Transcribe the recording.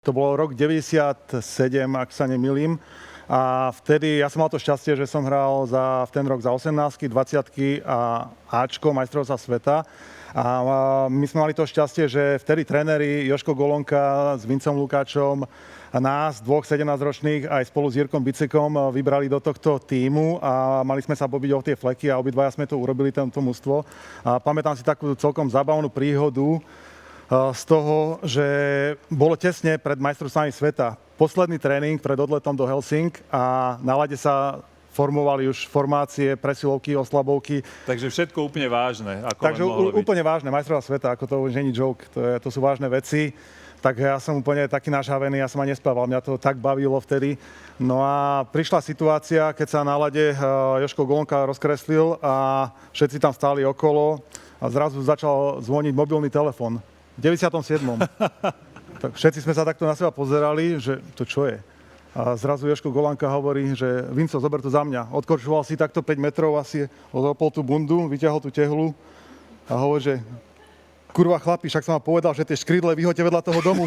To bolo rok 97, ak sa nemýlim. A vtedy ja som mal to šťastie, že som hral v ten rok za 18, 20 a Ačko majstrovstva sveta. A my sme mali to šťastie, že vtedy tréneri Jožko Golonka s Vincom Lukáčom a nás, dvoch 17-ročných, aj spolu s Jirkom Bicekom vybrali do tohto tímu a mali sme sa pobiť o tie fleky a obidvaja sme to urobili, tento mužstvo. A pamätám si takú celkom zábavnú príhodu z toho, že bolo tesne pred majstrovstvami sveta. Posledný tréning pred odletom do Helsing a na ľade sa formovali už formácie, presilovky, oslabovky. Takže všetko úplne vážne. Ako Takže úplne vážne, majstrovstvá sveta, ako to už není joke, to sú vážne veci. Tak ja som úplne taký nažhavený, ja som ani nespával, mňa to tak bavilo vtedy. No a prišla situácia, keď sa na ľade Jožko Golonka rozkreslil a všetci tam stáli okolo a zrazu začal zvoniť mobilný telefón. V 97. Tak všetci sme sa takto na seba pozerali, že to čo je. A zrazu Jožko Golonka hovorí, že Vinco, zober to za mňa. Odkorčoval si takto 5 metrov, asi odopol tú bundu, vyťahol tú tehlu a hovorí, že kurva chlapi, však som vám povedal, že tie škrydle vyhoďte vedľa toho domu.